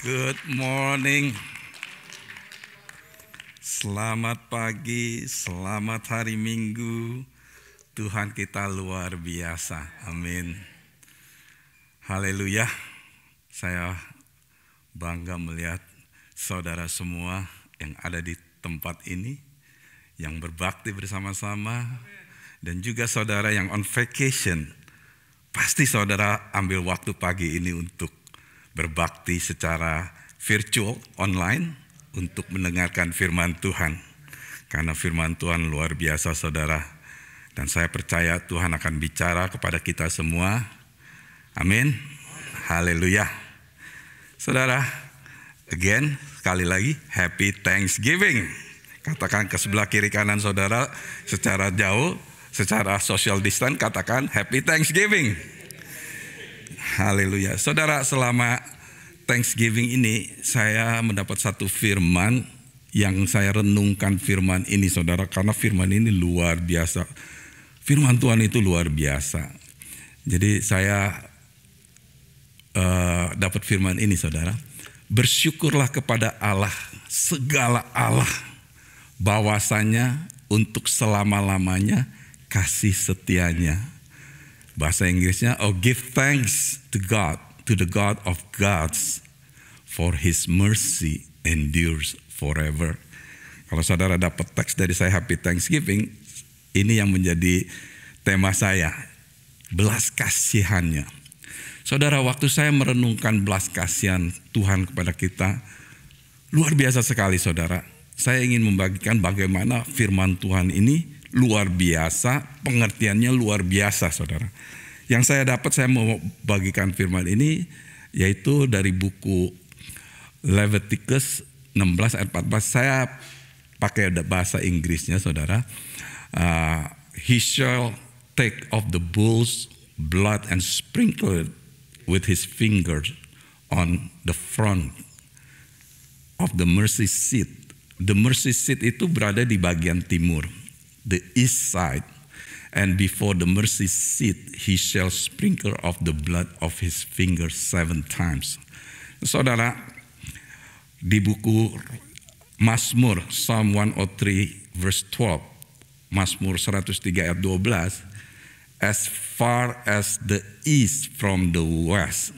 Good morning. Selamat pagi, selamat hari Minggu. Tuhan kita luar biasa. Amin. Haleluya. Saya bangga melihat saudara semua yang ada di tempat ini, yang berbakti bersama-sama, dan juga saudara yang on vacation. Pasti saudara ambil waktu pagi ini untuk berbakti secara virtual, online, untuk mendengarkan firman Tuhan. Karena firman Tuhan luar biasa saudara. Dan saya percaya Tuhan akan bicara kepada kita semua. Amin. Haleluya. Saudara, again, sekali lagi, Happy Thanksgiving. Katakan ke sebelah kiri kanan saudara secara jauh, secara social distance, katakan Happy Thanksgiving. Haleluya. Saudara, selama Thanksgiving ini saya mendapat satu firman yang saya renungkan firman ini saudara, karena firman ini luar biasa. Firman Tuhan itu luar biasa. Jadi saya dapat firman ini saudara. Bersyukurlah kepada Allah, segala Allah, bahwasanya untuk selama-lamanya kasih setianya. Bahasa Inggrisnya, oh give thanks to God, to the God of gods, for His mercy endures forever. Kalau saudara dapat teks dari saya Happy Thanksgiving, ini yang menjadi tema saya, belas kasihannya. Saudara, waktu saya merenungkan belas kasihan Tuhan kepada kita, luar biasa sekali saudara. Saya ingin membagikan bagaimana firman Tuhan ini luar biasa, pengertiannya luar biasa saudara. Yang saya dapat, saya mau bagikan firman ini, yaitu dari buku Leviticus 16 ayat 14. Saya pakai bahasa Inggrisnya saudara. He shall take of the bull's blood and sprinkle it with his fingers on the front of the mercy seat. The mercy seat itu berada di bagian timur, the east side, and before the mercy seat he shall sprinkle of the blood of his fingers 7 times. Saudara, di buku Mazmur Psalm 103 verse 12, Mazmur 103 ayat 12, as far as the east from the west,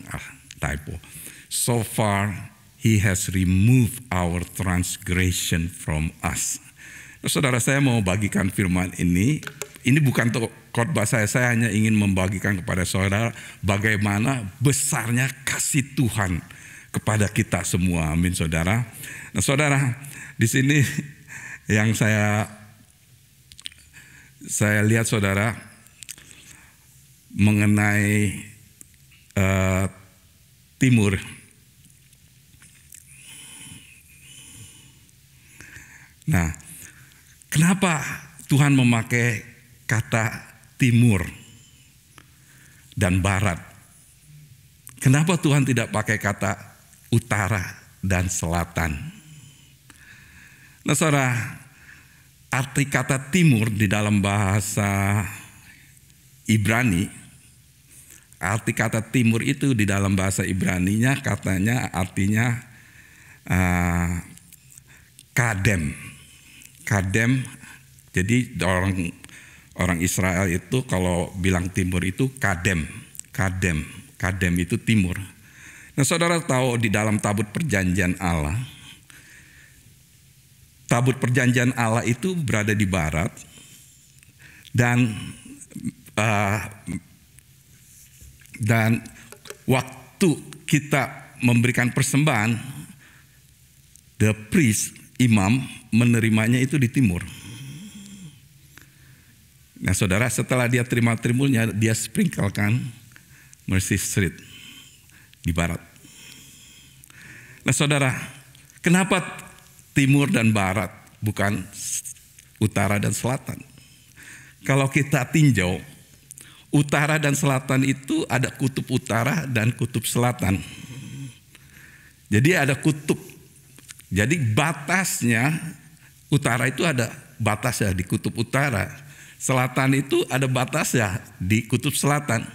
so far he has removed our transgression from us. Saudara, saya mau bagikan firman ini bukan khotbah saya hanya ingin membagikan kepada saudara bagaimana besarnya kasih Tuhan kepada kita semua. Amin saudara. Nah saudara, di sini yang saya lihat saudara mengenai timur. Nah, kenapa Tuhan memakai kata timur dan barat? Kenapa Tuhan tidak pakai kata utara dan selatan? Nah saudara, arti kata timur di dalam bahasa Ibrani, arti kata timur itu di dalam bahasa Ibraninya katanya artinya kadem. Kadem, jadi orang Israel itu kalau bilang timur itu kadem itu timur. Nah saudara tahu di dalam tabut perjanjian Allah itu berada di barat, dan waktu kita memberikan persembahan, the priest, imam, menerimanya itu di timur. Nah saudara, setelah dia terima timbulnya, dia sprinklekan mercy street di barat. Nah saudara, kenapa timur dan barat bukan utara dan selatan? Kalau kita tinjau, utara dan selatan itu ada kutub utara dan kutub selatan. Jadi ada kutub. Jadi batasnya, utara itu ada batasnya di kutub utara. Selatan itu ada batasnya di kutub selatan.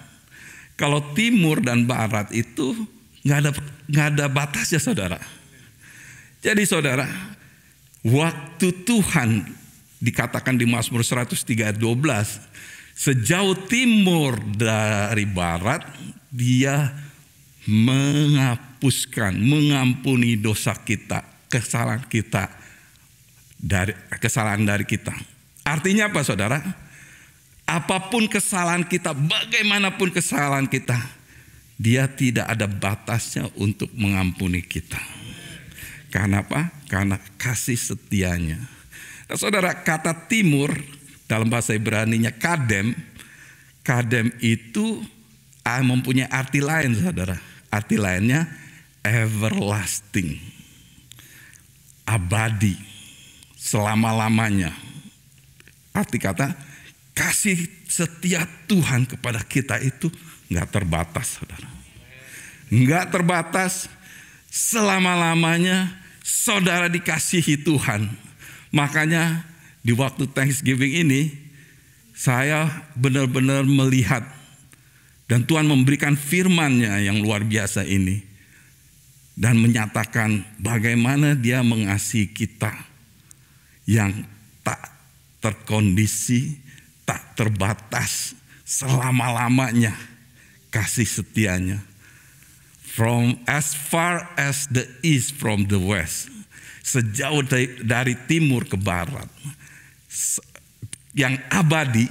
Kalau timur dan barat itu nggak ada batasnya, saudara. Jadi saudara, waktu Tuhan dikatakan di Mazmur 103:12, sejauh timur dari barat, Dia menghapuskan, mengampuni dosa kita, kesalahan kita, kesalahan dari kita. Artinya apa, saudara? Apapun kesalahan kita, bagaimanapun kesalahan kita, Dia tidak ada batasnya untuk mengampuni kita. Karena apa? Karena kasih setianya. Nah, saudara, kata timur dalam bahasa Ibraninya kadem. Kadem itu mempunyai arti lain, saudara. Arti lainnya everlasting, abadi, selama-lamanya. Arti kata kasih setia Tuhan kepada kita itu nggak terbatas, saudara. Nggak terbatas, selama-lamanya saudara dikasihi Tuhan. Makanya di waktu Thanksgiving ini saya benar-benar melihat dan Tuhan memberikan firman-Nya yang luar biasa ini dan menyatakan bagaimana Dia mengasihi kita yang tak terkondisi, tak terbatas, selama-lamanya kasih setianya. From as far as the east from the west, sejauh dari timur ke barat, yang abadi,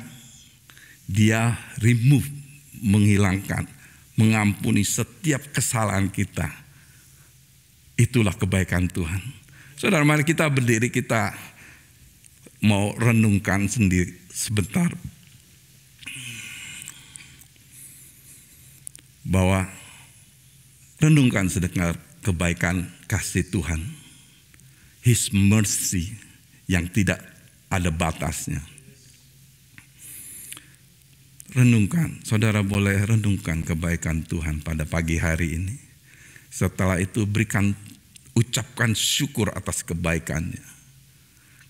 Dia remove, menghilangkan, mengampuni setiap kesalahan kita. Itulah kebaikan Tuhan. Saudara, mari kita berdiri, kita mau renungkan sendiri sebentar bahwa renungkan sedengar kebaikan kasih Tuhan, His mercy yang tidak ada batasnya. Renungkan, saudara boleh renungkan kebaikan Tuhan pada pagi hari ini. Setelah itu ucapkan syukur atas kebaikannya.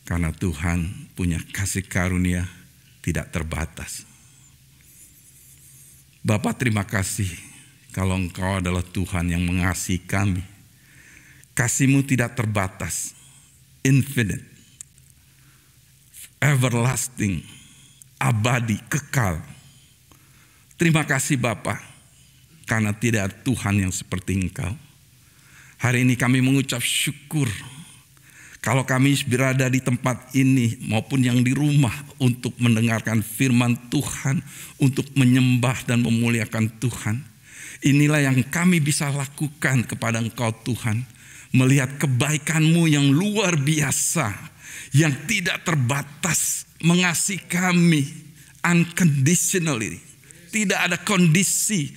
Karena Tuhan punya kasih karunia tidak terbatas. Bapa, terima kasih kalau Engkau adalah Tuhan yang mengasihi kami. Kasih-Mu tidak terbatas, infinite, everlasting, abadi, kekal. Terima kasih Bapa, karena tidak ada Tuhan yang seperti Engkau. Hari ini kami mengucap syukur kalau kami berada di tempat ini maupun yang di rumah untuk mendengarkan firman Tuhan, untuk menyembah dan memuliakan Tuhan. Inilah yang kami bisa lakukan kepada Engkau Tuhan, melihat kebaikan-Mu yang luar biasa, yang tidak terbatas, mengasihi kami unconditionally. Tidak ada kondisi,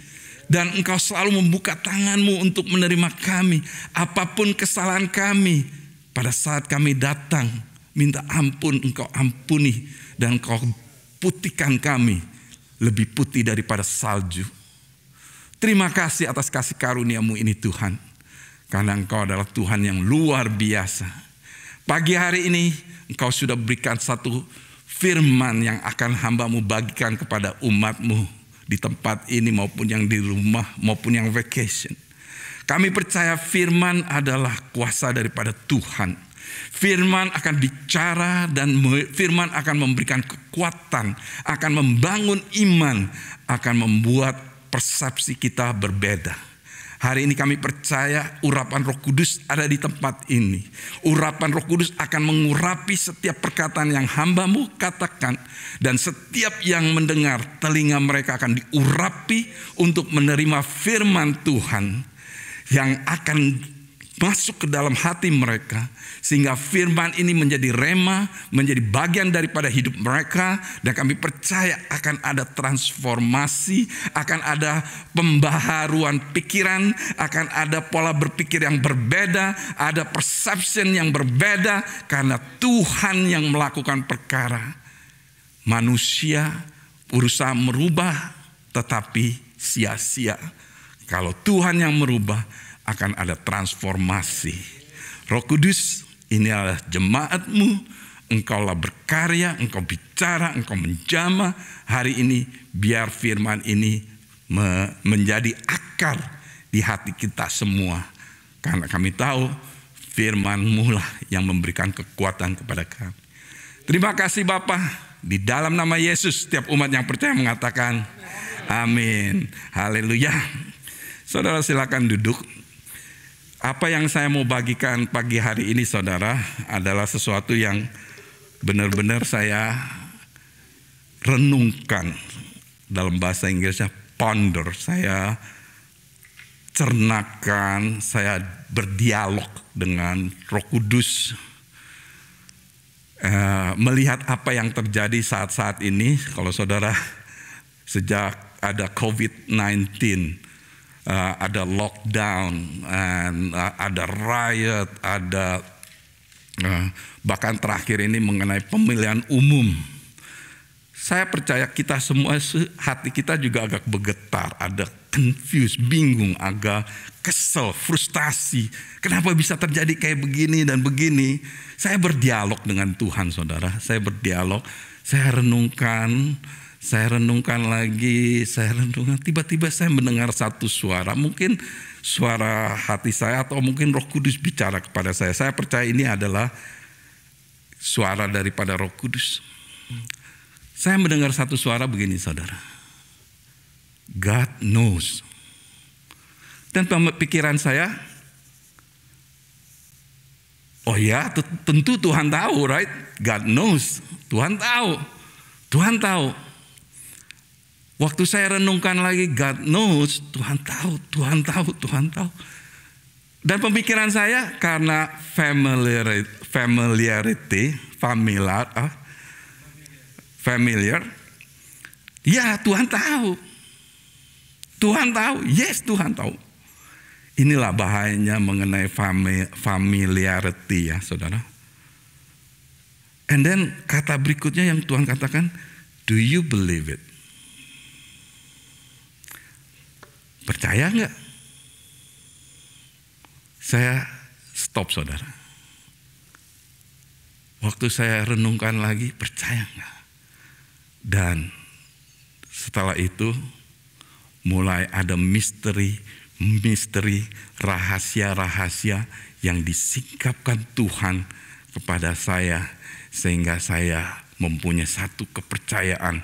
dan Engkau selalu membuka tangan-Mu untuk menerima kami. Apapun kesalahan kami, pada saat kami datang minta ampun, Engkau ampuni, dan Engkau putihkan kami lebih putih daripada salju. Terima kasih atas kasih karunia-Mu ini Tuhan, karena Engkau adalah Tuhan yang luar biasa. Pagi hari ini Engkau sudah berikan satu firman yang akan hamba-Mu bagikan kepada umat-Mu di tempat ini maupun yang di rumah maupun yang vacation. Kami percaya firman adalah kuasa daripada Tuhan. Firman akan bicara dan firman akan memberikan kekuatan, akan membangun iman, akan membuat persepsi kita berbeda. Hari ini kami percaya urapan Roh Kudus ada di tempat ini. Urapan Roh Kudus akan mengurapi setiap perkataan yang hamba-Mu katakan. Dan setiap yang mendengar, telinga mereka akan diurapi untuk menerima firman Tuhan yang akan masuk ke dalam hati mereka. Sehingga firman ini menjadi rema, menjadi bagian daripada hidup mereka. Dan kami percaya akan ada transformasi, akan ada pembaharuan pikiran, akan ada pola berpikir yang berbeda, ada perception yang berbeda. Karena Tuhan yang melakukan perkara. Manusia berusaha merubah tetapi sia-sia. Kalau Tuhan yang merubah, akan ada transformasi. Roh Kudus, ini adalah jemaat-Mu. Engkaulah berkarya, Engkau bicara, Engkau menjamah. Hari ini biar firman ini menjadi akar di hati kita semua. Karena kami tahu firman-Mu lah yang memberikan kekuatan kepada kami. Terima kasih Bapa. Di dalam nama Yesus setiap umat yang percaya mengatakan amin. Haleluya. Saudara silakan duduk. Apa yang saya mau bagikan pagi hari ini saudara adalah sesuatu yang benar-benar saya renungkan. Dalam bahasa Inggrisnya ponder. Saya cernakan, saya berdialog dengan Roh Kudus. Melihat apa yang terjadi saat-saat ini. Kalau saudara sejak ada COVID-19, ada lockdown, ada riot, ada bahkan terakhir ini mengenai pemilihan umum. Saya percaya kita semua, hati kita juga agak bergetar, ada confused, bingung, agak kesel, frustasi. Kenapa bisa terjadi kayak begini dan begini? Saya berdialog dengan Tuhan saudara, saya berdialog, saya renungkan lagi, tiba-tiba saya mendengar satu suara, mungkin suara hati saya atau mungkin Roh Kudus bicara kepada saya. Saya percaya ini adalah suara daripada Roh Kudus. Saya mendengar satu suara begini saudara. God knows. Dan pikiran saya, oh ya tentu Tuhan tahu, right? God knows. Tuhan tahu. Tuhan tahu. Waktu saya renungkan lagi, God knows, Tuhan tahu, Tuhan tahu, Tuhan tahu. Dan pemikiran saya karena familiar, ya Tuhan tahu. Tuhan tahu, yes Tuhan tahu. Inilah bahayanya mengenai familiarity ya saudara. And then kata berikutnya yang Tuhan katakan, do you believe it? Percaya enggak? Saya stop saudara. Waktu saya renungkan lagi, percaya enggak? Dan setelah itu mulai ada misteri, rahasia-rahasia yang disingkapkan Tuhan kepada saya. Sehingga saya mempunyai satu kepercayaan.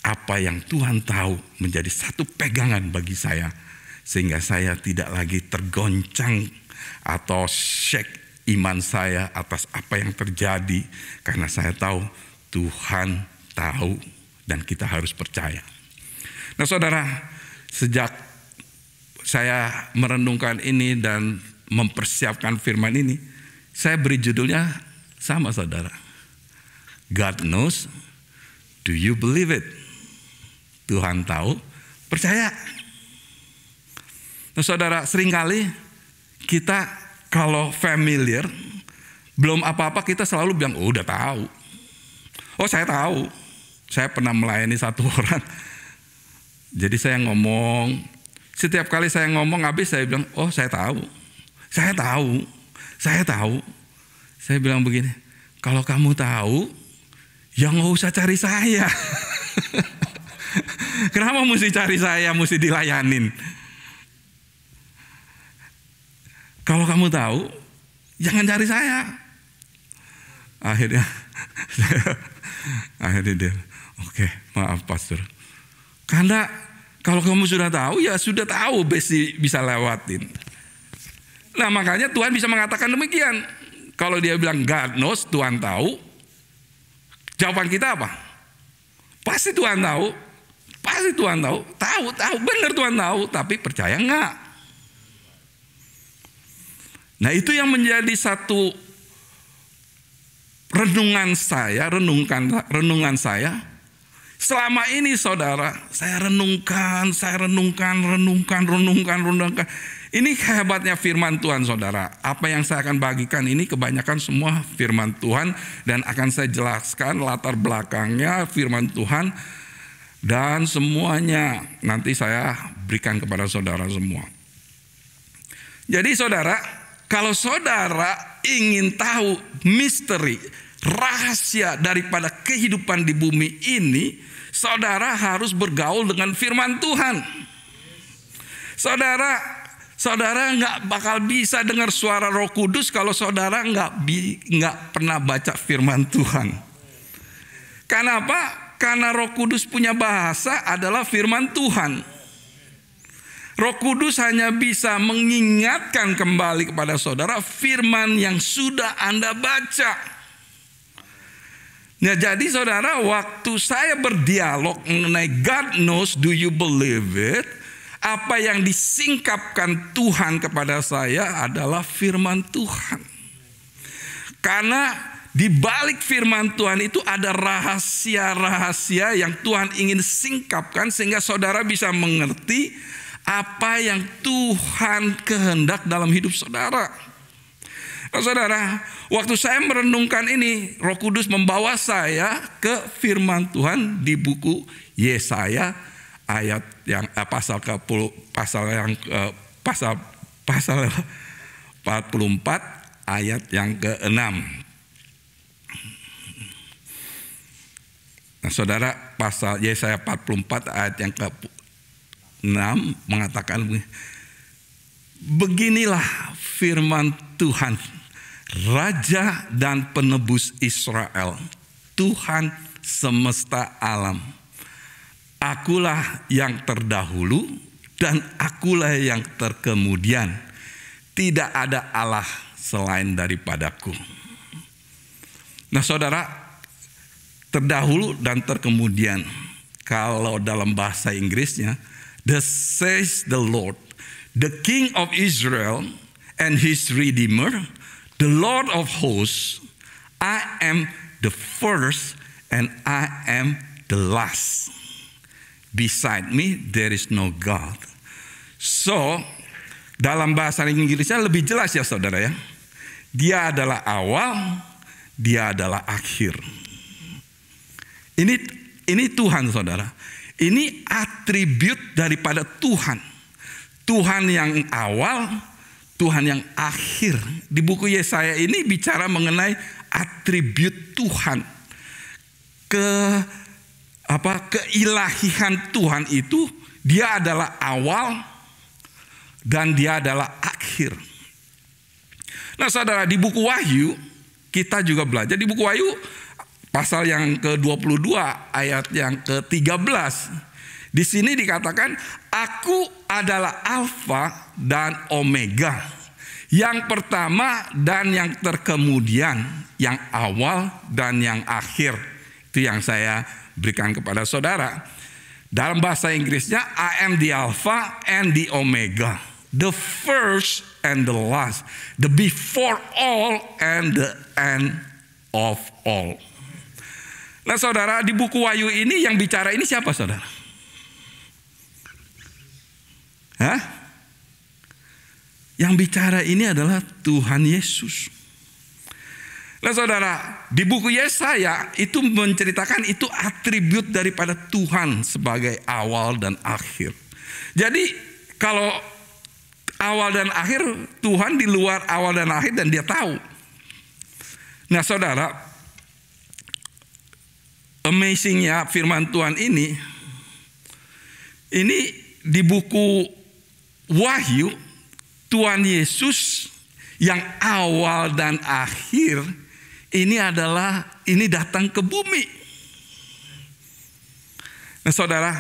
Apa yang Tuhan tahu menjadi satu pegangan bagi saya. Sehingga saya tidak lagi tergoncang atau shake iman saya atas apa yang terjadi. Karena saya tahu Tuhan tahu dan kita harus percaya. Nah saudara, sejak saya merenungkan ini dan mempersiapkan firman ini, saya beri judulnya sama saudara. God knows, do you believe it? Tuhan tahu, percaya. Nah saudara, seringkali kita kalau familiar, belum apa-apa kita selalu bilang, oh udah tahu. Oh saya tahu, saya pernah melayani satu orang. Jadi saya ngomong, setiap kali saya ngomong habis saya bilang, oh saya tahu. Saya tahu. Saya bilang begini, kalau kamu tahu, ya nggak usah cari saya. Kenapa mesti cari saya, mesti dilayanin? Kalau kamu tahu, jangan cari saya. Akhirnya dia, oke, maaf pastor. Karena kalau kamu sudah tahu, ya sudah tahu, bisa lewatin. Nah makanya Tuhan bisa mengatakan demikian. Kalau dia bilang God knows, Tuhan tahu. Jawaban kita apa? Pasti Tuhan tahu. Pasti Tuhan tahu. Tahu, benar Tuhan tahu. Tapi percaya enggak? Nah itu yang menjadi satu renungan saya. Selama ini saudara, saya renungkan. Ini hebatnya firman Tuhan saudara. Apa yang saya akan bagikan ini kebanyakan semua firman Tuhan. Dan akan saya jelaskan latar belakangnya firman Tuhan. Dan semuanya nanti saya berikan kepada saudara semua. Jadi saudara, kalau saudara ingin tahu misteri, rahasia daripada kehidupan di bumi ini, saudara harus bergaul dengan firman Tuhan. Saudara Saudara nggak bakal bisa dengar suara Roh Kudus kalau saudara nggak pernah baca firman Tuhan. Karena apa? Karena Roh Kudus punya bahasa adalah firman Tuhan. Roh Kudus hanya bisa mengingatkan kembali kepada saudara firman yang sudah Anda baca. Nah, jadi saudara, waktu saya berdialog mengenai God knows, do you believe it? Apa yang disingkapkan Tuhan kepada saya adalah firman Tuhan. Karena di balik firman Tuhan itu ada rahasia-rahasia yang Tuhan ingin singkapkan sehingga saudara bisa mengerti apa yang Tuhan kehendak dalam hidup saudara. Nah, saudara, waktu saya merenungkan ini, Roh Kudus membawa saya ke firman Tuhan di buku Yesaya ayat yang pasal 44 ayat yang ke-6. Nah, saudara, pasal Yesaya 44 ayat yang ke-6 mengatakan beginilah firman Tuhan, Raja dan Penebus Israel, Tuhan semesta alam. Akulah yang terdahulu dan akulah yang terkemudian. Tidak ada Allah selain daripadaku. Nah, saudara, terdahulu dan terkemudian. Kalau dalam bahasa Inggrisnya, "Thus says the Lord, the King of Israel and his Redeemer, the Lord of hosts, I am the first and I am the last. Beside me there is no God." So, dalam bahasa Inggrisnya lebih jelas ya saudara ya. Dia adalah awal, dia adalah akhir. Ini Tuhan saudara. Ini atribut daripada Tuhan. Tuhan yang awal, Tuhan yang akhir. Di buku Yesaya ini bicara mengenai atribut Tuhan. Keilahian Tuhan itu, dia adalah awal dan dia adalah akhir. Nah, saudara, di buku Wahyu kita juga belajar, di buku Wahyu pasal yang ke-22 ayat yang ke-13. Di sini dikatakan, aku adalah Alfa dan Omega, yang pertama dan yang terkemudian, yang awal dan yang akhir. Itu yang saya berikan kepada saudara. Dalam bahasa Inggrisnya, I am the Alpha and the Omega, the first and the last, the before all and the end of all. Nah, saudara, di buku Wahyu ini yang bicara ini siapa, saudara? Yang bicara ini adalah Tuhan Yesus. Nah, saudara, di buku Yesaya itu menceritakan itu atribut daripada Tuhan sebagai awal dan akhir. Jadi kalau awal dan akhir, Tuhan di luar awal dan akhir dan dia tahu. Nah, saudara, amazingnya firman Tuhan ini di buku Wahyu, Tuhan Yesus yang awal dan akhir ini datang ke bumi. Nah, saudara,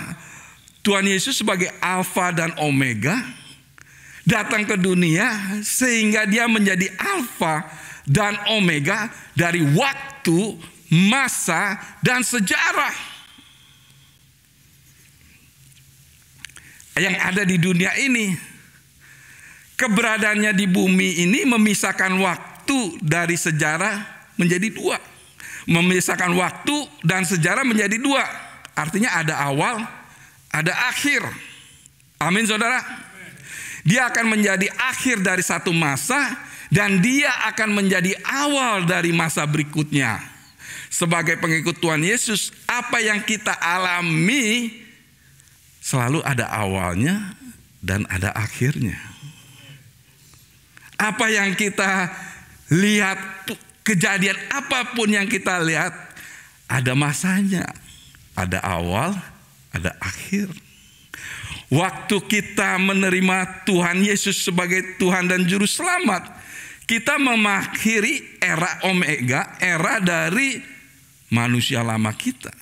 Tuhan Yesus sebagai Alfa dan Omega datang ke dunia sehingga dia menjadi Alfa dan Omega dari waktu, masa, dan sejarah yang ada di dunia ini. Keberadaannya di bumi ini memisahkan waktu dari sejarah menjadi dua. Memisahkan waktu dan sejarah menjadi dua. Artinya ada awal, ada akhir. Amin, saudara. Dia akan menjadi akhir dari satu masa dan dia akan menjadi awal dari masa berikutnya. Sebagai pengikut Tuhan Yesus, apa yang kita alami selalu ada awalnya dan ada akhirnya. Apa yang kita lihat, kejadian apapun yang kita lihat, ada masanya. Ada awal, ada akhir. Waktu kita menerima Tuhan Yesus sebagai Tuhan dan Juru Selamat, kita mengakhiri era Omega, era dari manusia lama kita.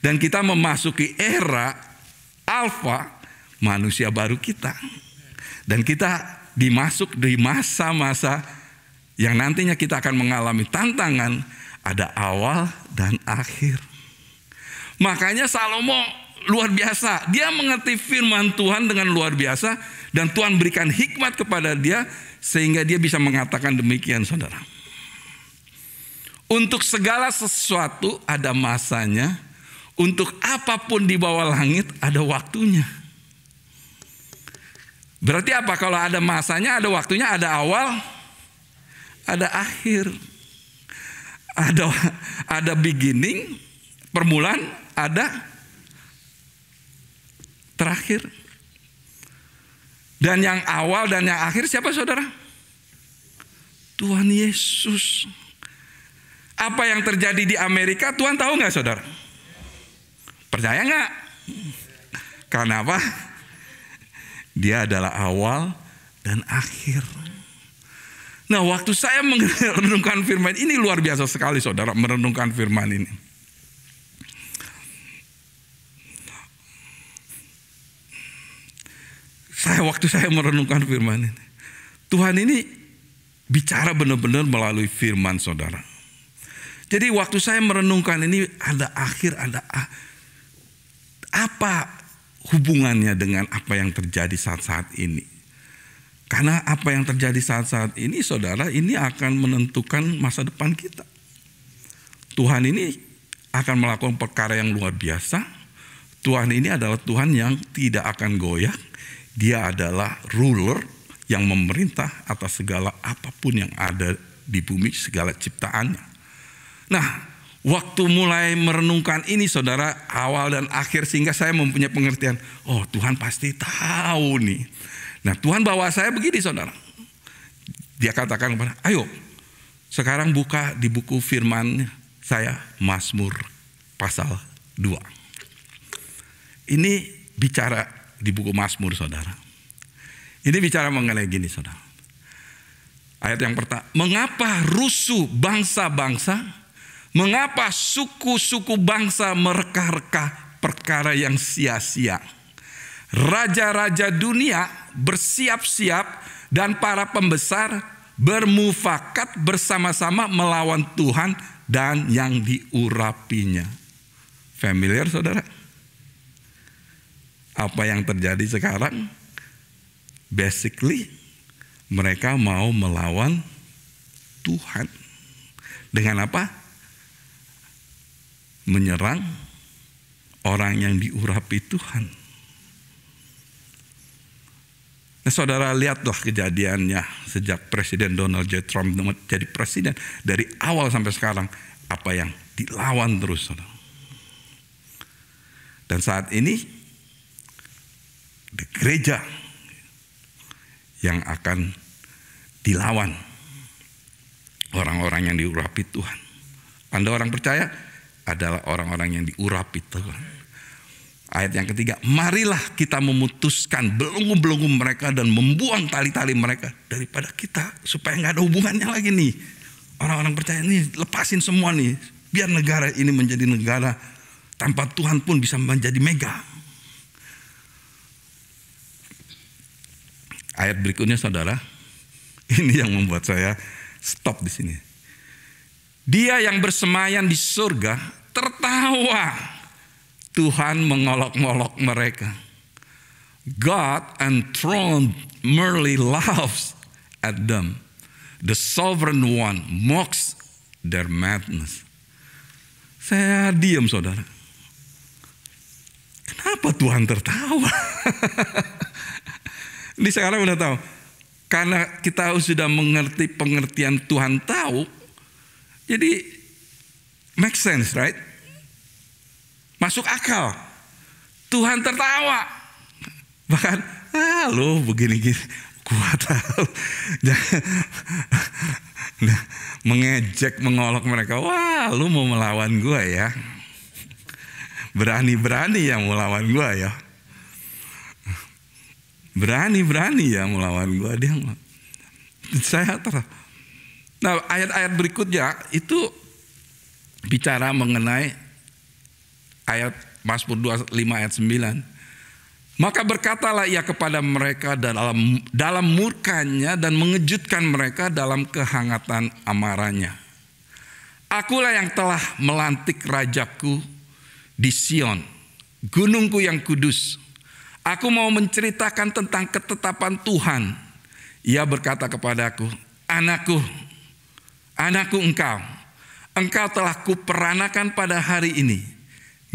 Dan kita memasuki era Alfa, manusia baru kita. Dan kita dimasuk di masa-masa yang nantinya kita akan mengalami tantangan, ada awal dan akhir. Makanya Salomo luar biasa. Dia mengerti firman Tuhan dengan luar biasa. Dan Tuhan berikan hikmat kepada dia. Sehingga dia bisa mengatakan demikian, saudara. Untuk segala sesuatu ada masanya. Untuk apapun di bawah langit ada waktunya. Berarti apa? Kalau ada masanya, ada waktunya, ada awal, ada akhir. Ada beginning, permulaan, ada terakhir. Dan yang awal dan yang akhir siapa, saudara? Tuhan Yesus. Apa yang terjadi di Amerika Tuhan tahu nggak, saudara? Percaya nggak? Karena apa? Dia adalah awal dan akhir. Nah, waktu saya merenungkan firman ini luar biasa sekali, saudara, merenungkan firman ini. Waktu saya merenungkan firman ini, Tuhan ini bicara benar-benar melalui firman, saudara. Jadi waktu saya merenungkan ini, ada akhir, ada apa hubungannya dengan apa yang terjadi saat-saat ini? Karena apa yang terjadi saat-saat ini, saudara, ini akan menentukan masa depan kita. Tuhan ini akan melakukan perkara yang luar biasa. Tuhan ini adalah Tuhan yang tidak akan goyah. Dia adalah ruler yang memerintah atas segala apapun yang ada di bumi, segala ciptaannya. Nah, waktu mulai merenungkan ini, saudara, awal dan akhir, sehingga saya mempunyai pengertian, oh Tuhan pasti tahu nih. Nah, Tuhan bawa saya begini, saudara. Dia katakan kepada, ayo sekarang buka di buku firman saya, Mazmur pasal 2. Ini bicara di buku Mazmur, saudara. Ini bicara mengenai gini, saudara. Ayat yang pertama, mengapa rusuh bangsa-bangsa? Mengapa suku-suku bangsa mereka-reka perkara yang sia-sia? Raja-raja dunia bersiap-siap dan para pembesar bermufakat bersama-sama melawan Tuhan dan yang diurapinya. Familiar, saudara? Apa yang terjadi sekarang? Basically, mereka mau melawan Tuhan. Dengan apa? Menyerang orang yang diurapi Tuhan. Nah, saudara, lihatlah kejadiannya sejak Presiden Donald J. Trump jadi presiden. Dari awal sampai sekarang, apa yang dilawan terus, saudara. Dan saat ini, di gereja yang akan dilawan orang-orang yang diurapi Tuhan. Anda orang percaya adalah orang-orang yang diurapi Tuhan. Ayat yang ketiga, marilah kita memutuskan belenggu-belenggu mereka dan membuang tali-tali mereka daripada kita, supaya nggak ada hubungannya lagi nih. Orang-orang percaya nih, lepasin semua nih, biar negara ini menjadi negara tanpa Tuhan pun bisa menjadi mega. Ayat berikutnya, saudara, ini yang membuat saya stop di sini. Dia yang bersemayam di surga tertawa, Tuhan mengolok-ngolok mereka. God enthroned merely laughs at them. The sovereign one mocks their madness. Saya diam, saudara. Kenapa Tuhan tertawa? Ini sekarang udah tahu. Karena kita sudah mengerti pengertian Tuhan tahu. Jadi make sense, right? Masuk akal. Tuhan tertawa. Bahkan, lu begini-gini. Gua tahu. Mengejek, mengolok mereka. Wah, lu mau melawan gua ya. Berani-berani yang melawan gua ya. berani ya melawan gue. Nah, ayat-ayat berikutnya itu bicara mengenai ayat Mazmur 25 ayat 9. Maka berkatalah ia kepada mereka dalam murkanya dan mengejutkan mereka dalam kehangatan amarahnya. Akulah yang telah melantik rajaku di Sion, gunungku yang kudus. Aku mau menceritakan tentang ketetapan Tuhan. Ia berkata kepadaku, anakku engkau telah kuperanakan pada hari ini.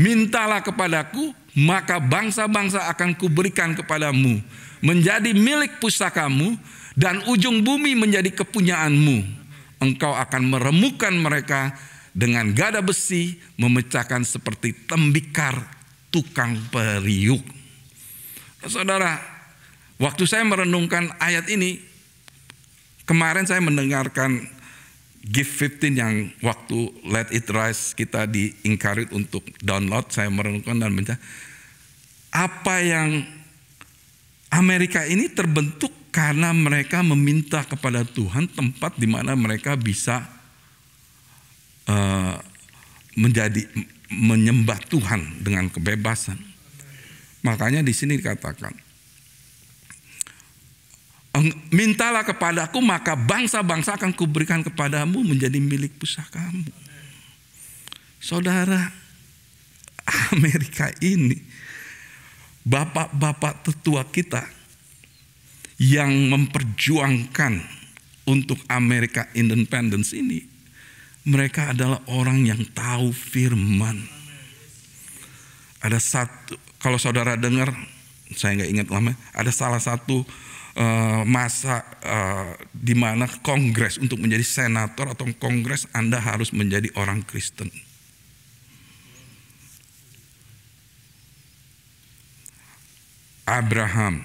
Mintalah kepadaku, maka bangsa-bangsa akan kuberikan kepadamu, menjadi milik pusakamu, dan ujung bumi menjadi kepunyaanmu. Engkau akan meremukkan mereka dengan gada besi, memecahkan seperti tembikar tukang periuk. Saudara, waktu saya merenungkan ayat ini, kemarin saya mendengarkan Give 15 yang waktu Let It Rise kita di-encourage untuk download. Saya merenungkan dan baca apa yang Amerika ini terbentuk karena mereka meminta kepada Tuhan tempat di mana mereka bisa menyembah Tuhan dengan kebebasan. Makanya di sini dikatakan, mintalah kepadaku maka bangsa-bangsa akan kuberikan kepadamu menjadi milik pusakamu. Saudara, Amerika ini, bapak-bapak tetua kita yang memperjuangkan untuk Amerika Independence ini, mereka adalah orang yang tahu firman. Ada satu, kalau saudara dengar, saya nggak ingat lama, ada salah satu masa di mana kongres untuk menjadi senator atau kongres Anda harus menjadi orang Kristen. Abraham,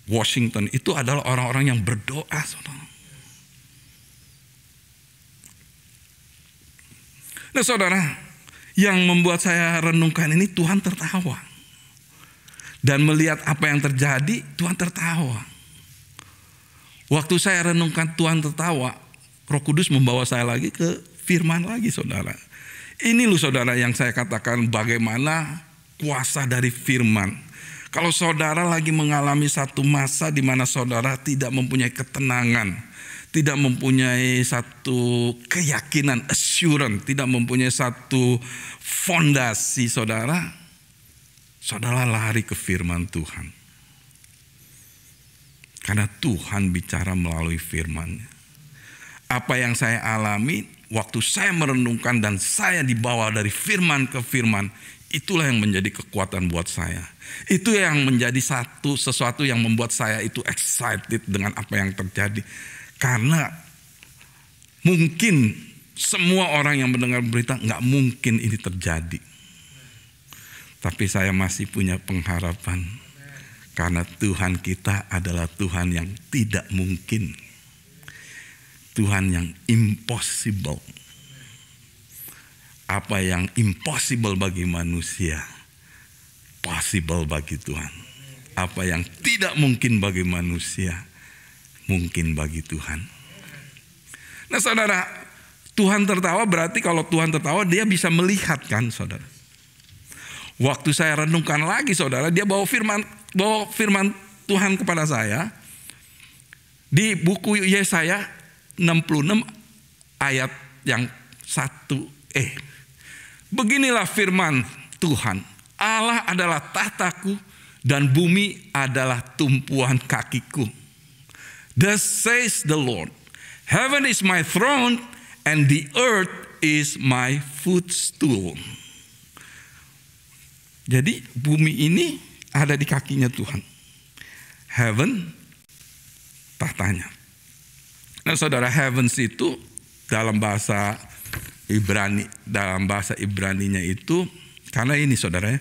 Washington itu adalah orang-orang yang berdoa, saudara. Nah, saudara, yang membuat saya renungkan ini, Tuhan tertawa. Dan melihat apa yang terjadi, Tuhan tertawa. Waktu saya renungkan Tuhan tertawa, Roh Kudus membawa saya lagi ke firman lagi, saudara. Ini loh saudara yang saya katakan bagaimana kuasa dari firman. Kalau saudara lagi mengalami satu masa di mana saudara tidak mempunyai ketenangan, tidak mempunyai satu keyakinan, assurance, tidak mempunyai satu fondasi, saudara lari ke firman Tuhan. Karena Tuhan bicara melalui firman-Nya. Apa yang saya alami waktu saya merenungkan dan saya dibawa dari firman ke firman, itulah yang menjadi kekuatan buat saya. Itu yang menjadi sesuatu yang membuat saya itu excited dengan apa yang terjadi. Karena mungkin semua orang yang mendengar berita nggak mungkin ini terjadi. Tapi saya masih punya pengharapan. Karena Tuhan kita adalah Tuhan yang tidak mungkin. Tuhan yang impossible. Apa yang impossible bagi manusia, possible bagi Tuhan. Apa yang tidak mungkin bagi manusia, mungkin bagi Tuhan. Nah saudara, Tuhan tertawa berarti kalau Tuhan tertawa dia bisa melihat kan saudara. Waktu saya renungkan lagi saudara, dia bawa firman Tuhan kepada saya. Di buku Yesaya 66 ayat yang 1. Beginilah firman Tuhan. Allah adalah tahtaku dan bumi adalah tumpuan kakiku. Thus says the Lord, heaven is my throne and the earth is my footstool. Jadi bumi ini ada di kakinya Tuhan. Heaven, tahtanya. Nah saudara, heavens itu dalam bahasa Ibraninya itu, karena ini saudara,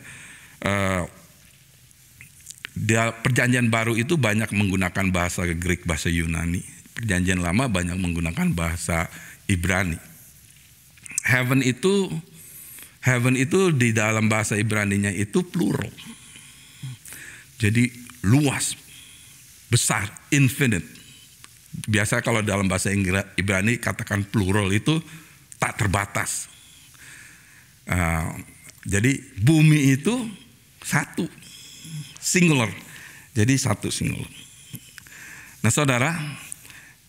perjanjian baru itu banyak menggunakan bahasa Greek, bahasa Yunani. Perjanjian lama banyak menggunakan bahasa Ibrani. Heaven itu di dalam bahasa Ibraninya itu plural. Jadi luas. besar, infinite. Biasa kalau dalam bahasa Ibrani katakan plural itu tak terbatas. Jadi bumi itu satu, singular. Jadi satu singular. Nah saudara,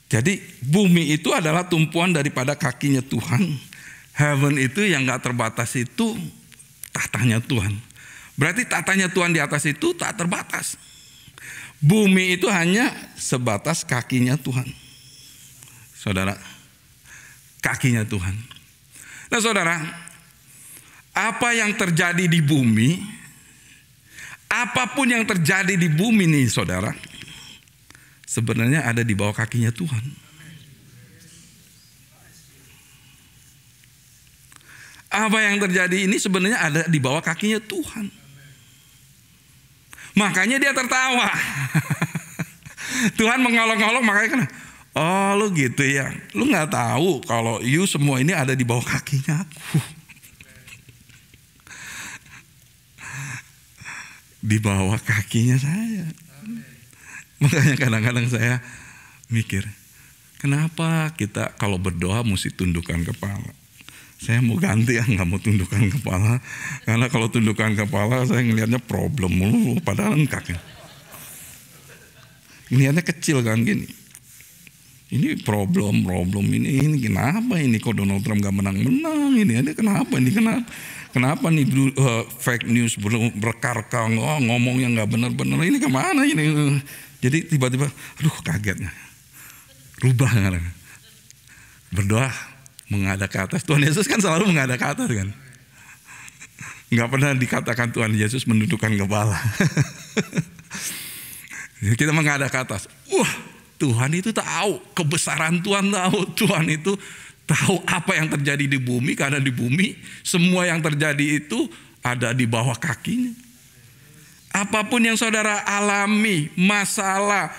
jadi bumi itu adalah tumpuan daripada kakinya Tuhan. Heaven itu yang gak terbatas itu tatanya Tuhan. Berarti tatanya Tuhan di atas itu tak terbatas. Bumi itu hanya sebatas kakinya Tuhan. Saudara, kakinya Tuhan. Nah saudara, apa yang terjadi di bumi, apapun yang terjadi di bumi nih saudara, sebenarnya ada di bawah kakinya Tuhan. Apa yang terjadi ini sebenarnya ada di bawah kakinya Tuhan. Makanya dia tertawa. Tuhan mengolok-olok, makanya kan, oh lu gitu ya, lu nggak tahu kalau you semua ini ada di bawah kakinya aku. Di bawah kakinya saya. Makanya kadang-kadang saya mikir, kenapa kita kalau berdoa mesti tundukkan kepala? Saya mau ganti ya, nggak mau tundukkan kepala. Karena kalau tundukkan kepala saya ngelihatnya problem mulu, padahal engkak ya. Ngelihatnya kecil kan gini. Ini problem ini kenapa ini kok Donald Trump gak menang ini kenapa nih fake news berkarkang, ngomong yang nggak benar-benar, ini kemana ini? Jadi tiba-tiba, aduh kagetnya, rubah sekarang. Berdoa menghadap ke atas. Tuhan Yesus kan selalu menghadap ke atas kan. Nggak pernah dikatakan Tuhan Yesus menundukkan kepala. Kita menghadap ke atas. Wah, Tuhan itu tahu kebesaran Tuhan, Tuhan itu tahu apa yang terjadi di bumi, karena di bumi semua yang terjadi itu ada di bawah kakinya. Apapun yang saudara alami, masalah,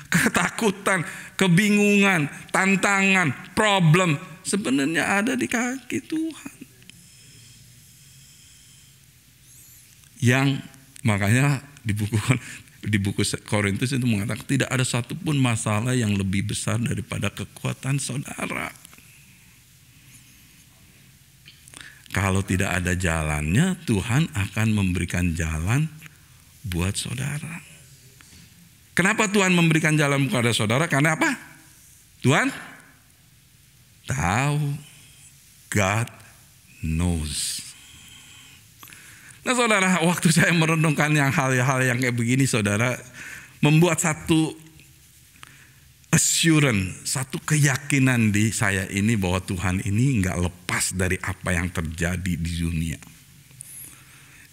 ketakutan, kebingungan, tantangan, problem, sebenarnya ada di kaki Tuhan. Yang makanya di buku Korintus itu mengatakan tidak ada satupun masalah yang lebih besar daripada kekuatan saudara. Kalau tidak ada jalannya, Tuhan akan memberikan jalan buat saudara. Kenapa Tuhan memberikan jalan kepada saudara? Karena apa? Tuhan tahu. God knows. Nah saudara, waktu saya merenungkan hal-hal yang kayak begini saudara, membuat satu assurance, satu keyakinan di saya ini bahwa Tuhan ini nggak lepas dari apa yang terjadi di dunia.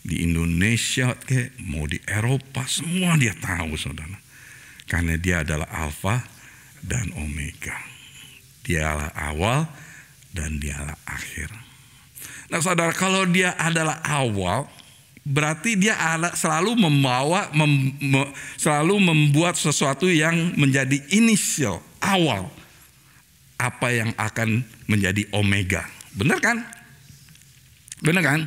Di Indonesia, mau di Eropa, semua dia tahu saudara. Karena dia adalah Alfa dan Omega. Dialah awal dan dialah akhir. Nah saudara, kalau dia adalah awal, berarti dia selalu selalu membuat sesuatu yang menjadi inisial, awal. Apa yang akan menjadi omega. Benar kan? Benar kan?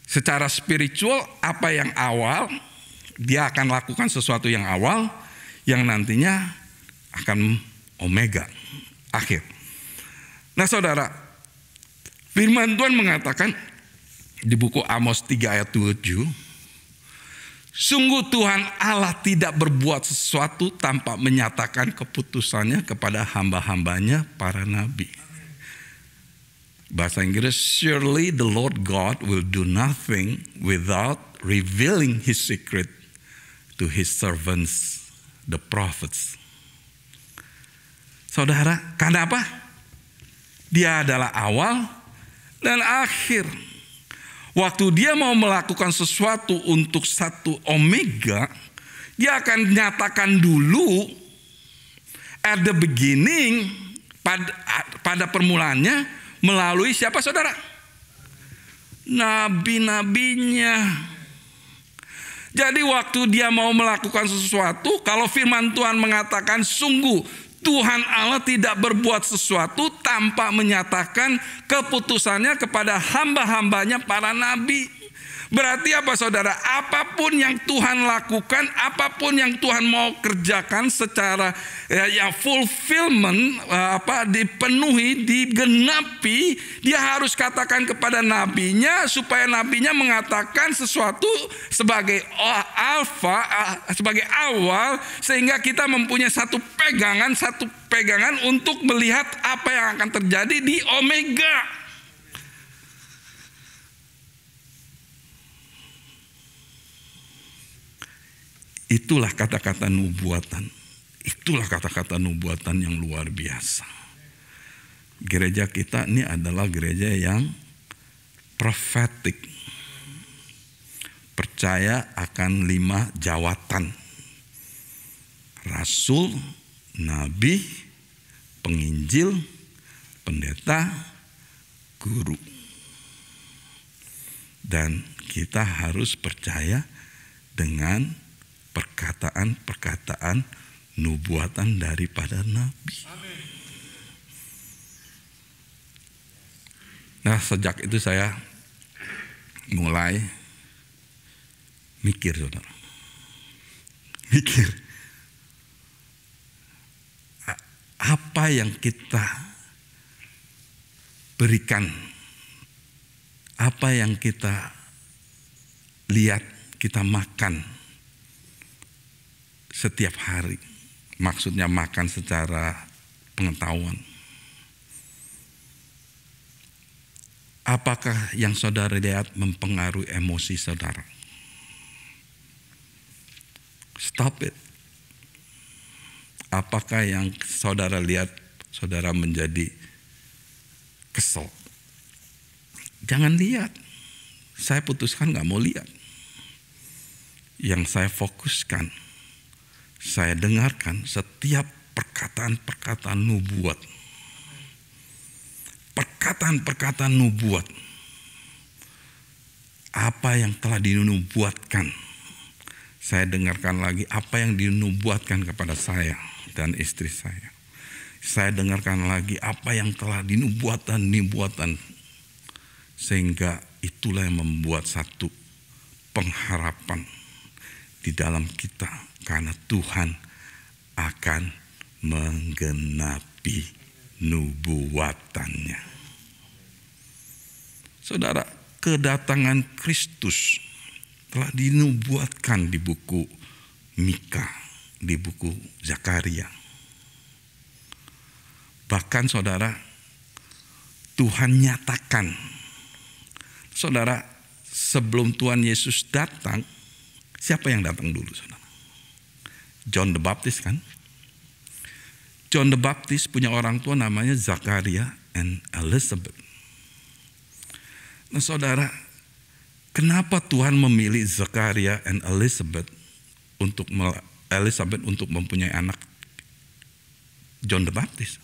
Secara spiritual, apa yang awal, dia akan lakukan sesuatu yang awal, yang nantinya akan omega, akhir. Nah saudara, firman Tuhan mengatakan di buku Amos 3 ayat 7, sungguh Tuhan Allah tidak berbuat sesuatu tanpa menyatakan keputusannya kepada hamba-hambanya para nabi. Bahasa Inggris, surely the Lord God will do nothing without revealing his secret to his servants, the prophets. Saudara, karena apa? Dia adalah awal dan akhir. Waktu dia mau melakukan sesuatu untuk satu omega, dia akan nyatakan dulu at the beginning, pada permulaannya, melalui siapa saudara? Nabi-nabinya. Jadi waktu dia mau melakukan sesuatu, kalau firman Tuhan mengatakan sungguh Tuhan Allah tidak berbuat sesuatu tanpa menyatakan keputusannya kepada hamba-hambanya para nabi. Berarti apa saudara? Apapun yang Tuhan lakukan, apapun yang Tuhan mau kerjakan secara fulfillment, dipenuhi, digenapi, dia harus katakan kepada nabinya supaya nabinya mengatakan sesuatu sebagai sebagai awal, sehingga kita mempunyai satu pegangan untuk melihat apa yang akan terjadi di Omega. Itulah kata-kata nubuatan. Itulah kata-kata nubuatan yang luar biasa. Gereja kita ini adalah gereja yang prophetic. Percaya akan 5 jawatan. Rasul, nabi, penginjil, pendeta, guru. Dan kita harus percaya dengan perkataan-perkataan nubuatan daripada nabi. Amin. Nah, sejak itu saya mulai mikir, saudara. Mikir. Apa yang kita berikan, apa yang kita lihat, kita makan setiap hari. Maksudnya makan secara pengetahuan. Apakah yang saudara lihat mempengaruhi emosi saudara? Stop it. Apakah yang saudara lihat saudara menjadi kesel? Jangan lihat. Saya putuskan gak mau lihat. Yang saya fokuskan, saya dengarkan setiap perkataan-perkataan nubuat. Perkataan-perkataan nubuat. Apa yang telah dinubuatkan. Saya dengarkan lagi apa yang dinubuatkan kepada saya dan istri saya. Saya dengarkan lagi apa yang telah dinubuatan. Sehingga itulah yang membuat satu pengharapan di dalam kita. Karena Tuhan akan menggenapi nubuatannya. Saudara, kedatangan Kristus telah dinubuatkan di buku Mika, di buku Zakaria. Bahkan saudara, Tuhan nyatakan. Saudara, sebelum Tuhan Yesus datang, siapa yang datang dulu, saudara? John the Baptist kan? John the Baptist punya orang tua namanya Zakaria and Elizabeth. Nah saudara, kenapa Tuhan memilih Zakaria and Elizabeth untuk mempunyai anak John the Baptist?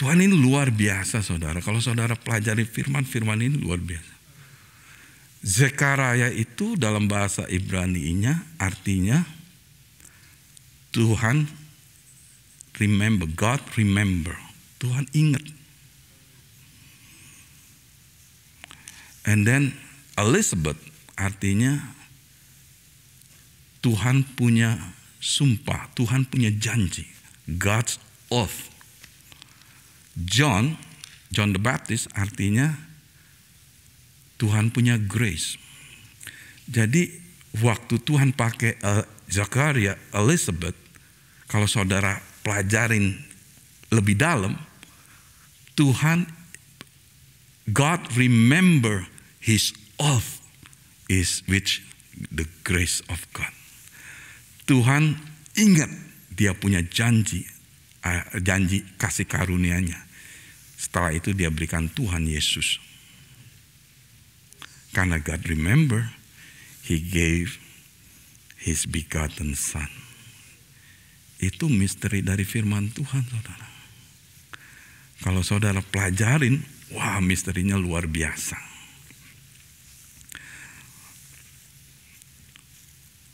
Tuhan ini luar biasa saudara. Kalau saudara pelajari firman ini luar biasa. Zekaria itu dalam bahasa Ibrani-nya artinya Tuhan remember, God remember. Tuhan ingat. And then Elizabeth artinya Tuhan punya sumpah, Tuhan punya janji. God's oath. John the Baptist artinya Tuhan punya grace. Jadi waktu Tuhan pakai Zakaria, Elizabeth, kalau saudara pelajarin lebih dalam, Tuhan, God remember His oath is which the grace of God. Tuhan ingat dia punya janji kasih karunia-Nya. Setelah itu dia berikan Tuhan Yesus. Karena God remember, He gave His begotten Son. Itu misteri dari firman Tuhan, saudara. Kalau saudara pelajarin, wah misterinya luar biasa.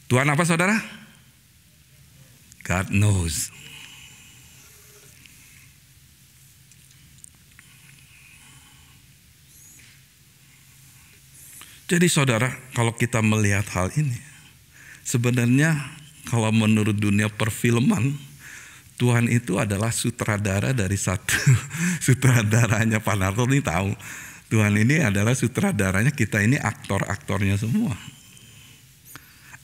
Tuhan apa saudara? God knows. Jadi saudara, kalau kita melihat hal ini, sebenarnya kalau menurut dunia perfilman, Tuhan itu adalah sutradara dari satu sutradaranya. Pak Narto ini tahu, Tuhan ini adalah sutradaranya, kita ini aktor-aktornya semua.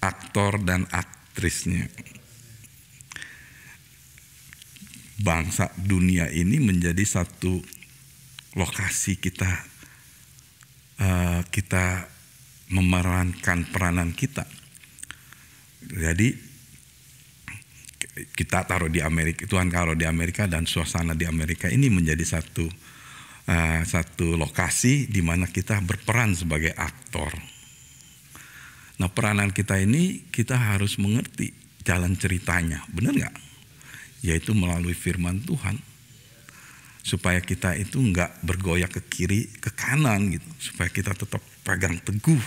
Aktor dan aktrisnya. Bangsa dunia ini menjadi satu lokasi kita memerankan peranan kita. Jadi kita taruh di Amerika, Tuhan taruh di Amerika, dan suasana di Amerika ini menjadi satu lokasi di mana kita berperan sebagai aktor. Nah, peranan kita ini kita harus mengerti jalan ceritanya, benar nggak? Yaitu melalui firman Tuhan, supaya kita itu nggak bergoyah ke kiri ke kanan gitu, supaya kita tetap pegang teguh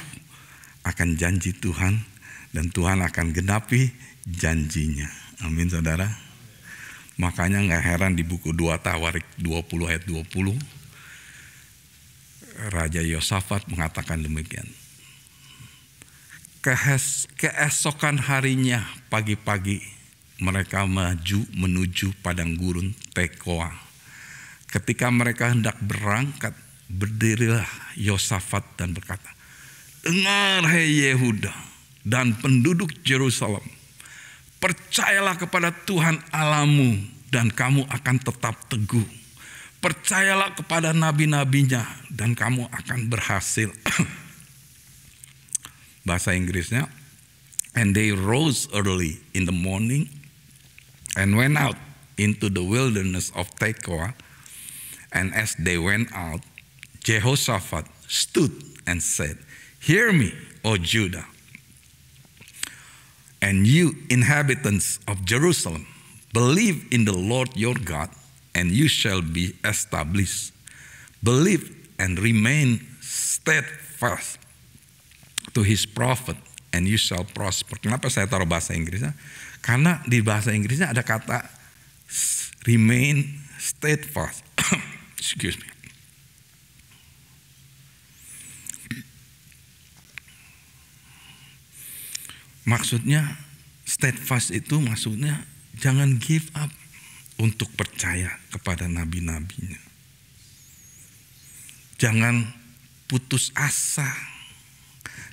akan janji Tuhan, dan Tuhan akan genapi janjinya. Amin saudara. Makanya nggak heran di buku 2 Tawarik 20 ayat 20, Raja Yosafat mengatakan demikian. Keesokan harinya pagi-pagi mereka maju menuju padang gurun Tekoa. Ketika mereka hendak berangkat, berdirilah Yosafat dan berkata, "Dengar hai Yehuda dan penduduk Yerusalem, percayalah kepada Tuhan Allahmu dan kamu akan tetap teguh. Percayalah kepada nabi-nabinya dan kamu akan berhasil." Bahasa Inggrisnya, "And they rose early in the morning and went out into the wilderness of Tekoa. And as they went out, Jehoshaphat stood and said, 'Hear me, O Judah, and you inhabitants of Jerusalem, believe in the Lord your God, and you shall be established. Believe and remain steadfast to his prophet, and you shall prosper." Kenapa saya taruh bahasa Inggrisnya? Karena di bahasa Inggrisnya ada kata remain steadfast. Excuse me. Maksudnya steadfast itu maksudnya jangan give up untuk percaya kepada nabi-nabinya. Jangan putus asa.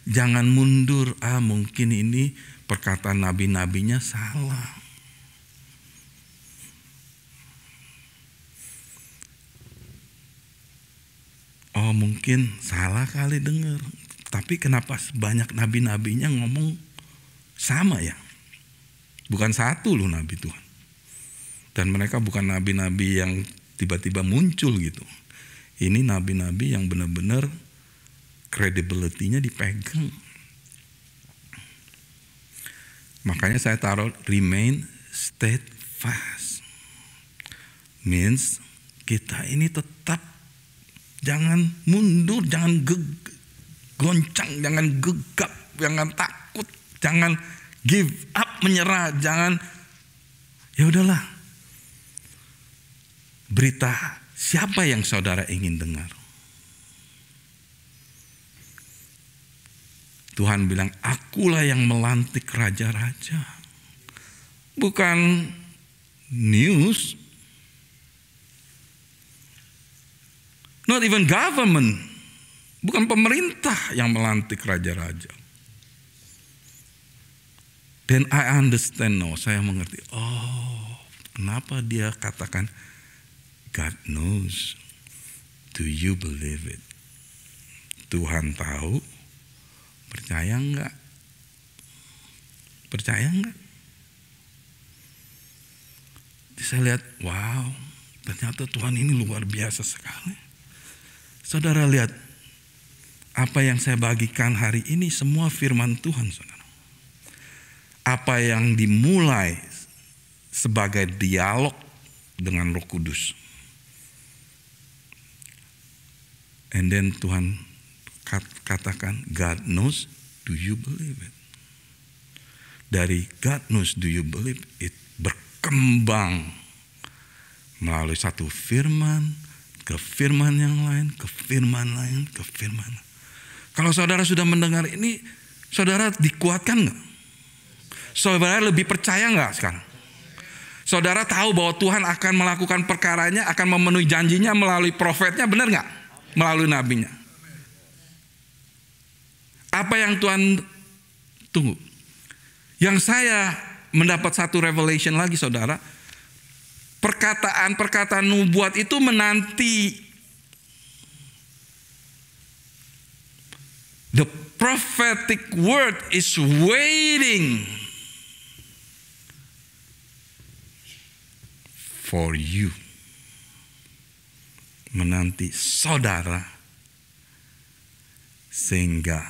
Jangan mundur, mungkin ini perkataan nabi-nabinya salah. Oh, mungkin salah kali dengar. Tapi kenapa banyak nabi-nabinya ngomong sama ya? Bukan satu loh nabi Tuhan. Dan mereka bukan nabi-nabi yang tiba-tiba muncul gitu. Ini nabi-nabi yang benar-benar credibility-nya dipegang. Makanya saya taruh remain steadfast. Means kita ini tetap jangan mundur, jangan goncang, jangan gegap, jangan takut, jangan give up, menyerah, jangan ya udahlah. Berita siapa yang saudara ingin dengar? Tuhan bilang, akulah yang melantik raja-raja. Bukan news. Not even government. Bukan pemerintah yang melantik raja-raja. Then I understand now. Saya mengerti. Oh, kenapa dia katakan God knows. Do you believe it? Tuhan tahu. Percaya enggak? Percaya enggak? Saya lihat, wow, ternyata Tuhan ini luar biasa sekali. Saudara lihat, apa yang saya bagikan hari ini semua firman Tuhan, saudara. Apa yang dimulai sebagai dialog dengan Roh Kudus. And then Tuhan katakan, God knows, do you believe it? Dari God knows, do you believe it berkembang melalui satu firman, ke firman yang lain, ke firman lain, ke firman. Kalau saudara sudah mendengar ini, saudara dikuatkan nggak? Saudara lebih percaya nggak sekarang? Saudara tahu bahwa Tuhan akan melakukan perkaranya, akan memenuhi janjinya melalui profetnya, benar nggak? Melalui nabinya. Apa yang Tuhan tunggu? Yang saya mendapat satu revelation lagi, saudara. Perkataan-perkataan nubuat itu menanti. The prophetic word is waiting for you. Menanti saudara sehingga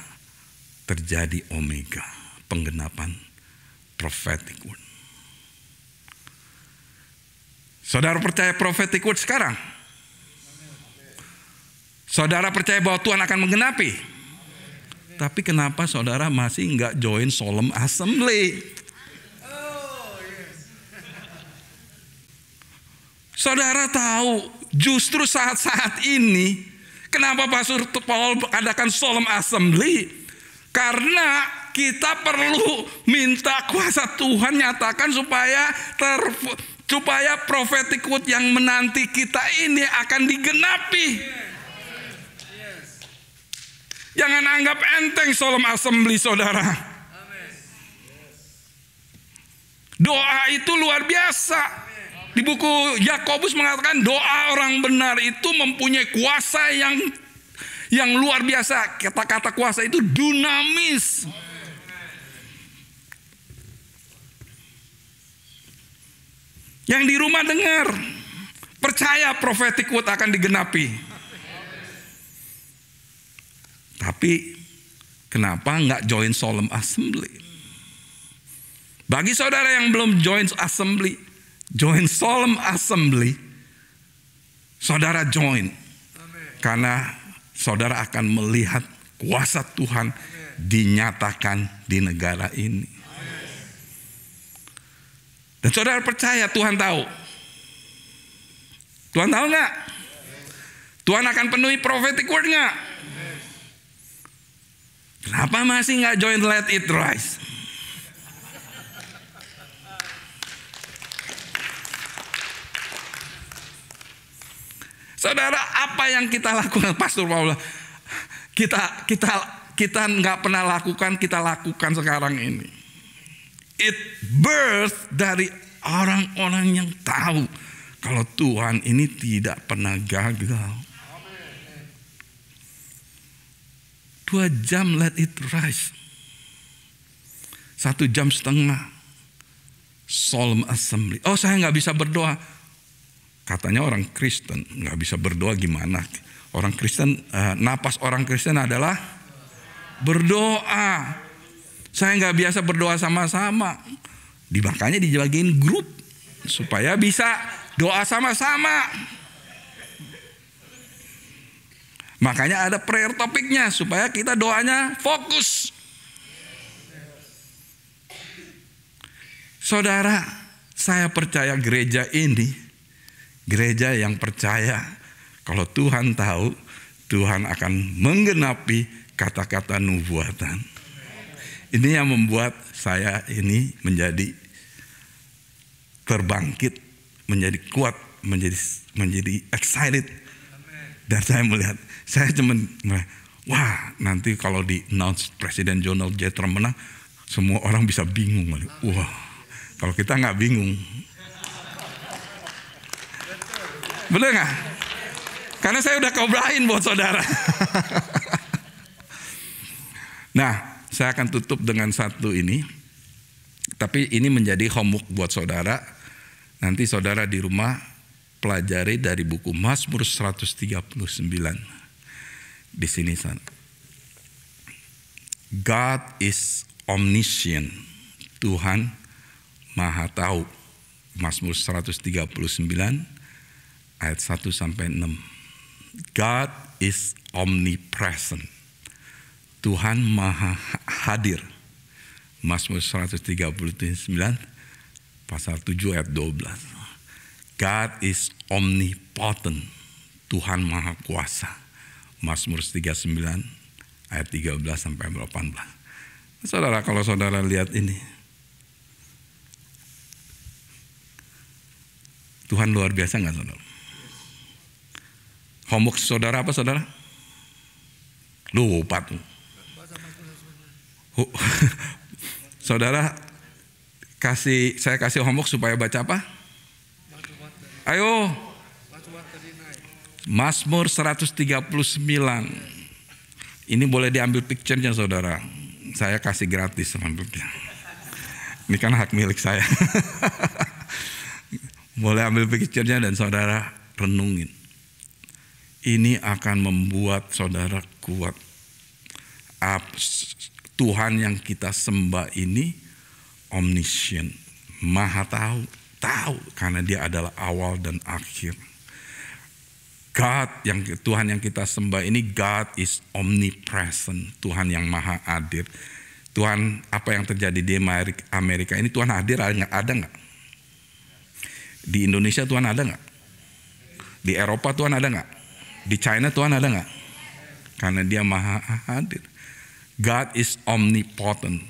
terjadi omega, penggenapan prophetic word. Saudara percaya prophetic word sekarang? Saudara percaya bahwa Tuhan akan menggenapi? Tapi kenapa saudara masih nggak join solemn assembly? Saudara tahu justru saat-saat ini kenapa Pastor Paul adakan solemn assembly? Karena kita perlu minta kuasa Tuhan nyatakan supaya prophetic word yang menanti kita ini akan digenapi. Jangan anggap enteng solemn assembly, saudara. Doa itu luar biasa. Di buku Yakobus mengatakan doa orang benar itu mempunyai kuasa yang luar biasa. Kata-kata kuasa itu dunamis. Yang di rumah dengar, percaya prophetic word akan digenapi. Tapi kenapa nggak join solemn assembly? Bagi saudara yang belum join assembly, join solemn assembly, saudara join. Karena saudara akan melihat kuasa Tuhan dinyatakan di negara ini. Dan saudara percaya Tuhan tahu. Tuhan tahu nggak? Tuhan akan penuhi prophetic word nggak? Kenapa masih nggak join Let It Rise? Saudara, apa yang kita lakukan, Pastor Paul? Kita nggak pernah lakukan, kita lakukan sekarang ini. It birth dari orang-orang yang tahu kalau Tuhan ini tidak pernah gagal. 2 jam Let It Rise. 1,5 jam solemn assembly. Oh, saya nggak bisa berdoa. Katanya orang Kristen nggak bisa berdoa gimana? Orang Kristen, napas orang Kristen adalah berdoa. Saya nggak biasa berdoa sama-sama. Makanya dibagiin grup supaya bisa doa sama-sama. Makanya ada prayer topiknya supaya kita doanya fokus. Saudara, saya percaya gereja ini, gereja yang percaya kalau Tuhan tahu, Tuhan akan menggenapi kata-kata nubuatan. Ini yang membuat saya ini menjadi terbangkit, menjadi kuat, menjadi excited. Dan saya melihat, saya cuman, wah nanti kalau di announce Presiden Donald J. Trump menang, semua orang bisa bingung. Wah, kalau kita nggak bingung. Bener nggak? Karena saya udah kobrain buat saudara. Nah, saya akan tutup dengan satu ini. Tapi ini menjadi homework buat saudara. Nanti saudara di rumah pelajari dari buku Mazmur 139. Di sini sana. God is omniscient. Tuhan Maha tahu. Mazmur 139 ayat 1 sampai 6. God is omnipresent. Tuhan Maha hadir. Mazmur 139 pasal 7 ayat 12. God is omnipotent. Tuhan Maha Kuasa. Mazmur 39 ayat 13 sampai 18. Saudara, kalau saudara lihat ini, Tuhan luar biasa nggak saudara? Homework saudara apa saudara? Lupa tuh. Saudara, saya kasih homework supaya baca apa? Ayo. Mazmur 139. Ini boleh diambil picture-nya saudara. Saya kasih gratis rambutnya. Ini kan hak milik saya. Boleh ambil picture-nya dan saudara renungin. Ini akan membuat saudara kuat. Tuhan yang kita sembah ini omniscient, maha tahu karena dia adalah awal dan akhir. Tuhan yang kita sembah ini, God is omnipresent, Tuhan yang maha hadir. Tuhan, apa yang terjadi di Amerika ini, Tuhan hadir ada nggak? Di Indonesia Tuhan ada nggak? Di Eropa Tuhan ada nggak? Di China Tuhan ada nggak? Karena dia maha hadir. God is omnipotent,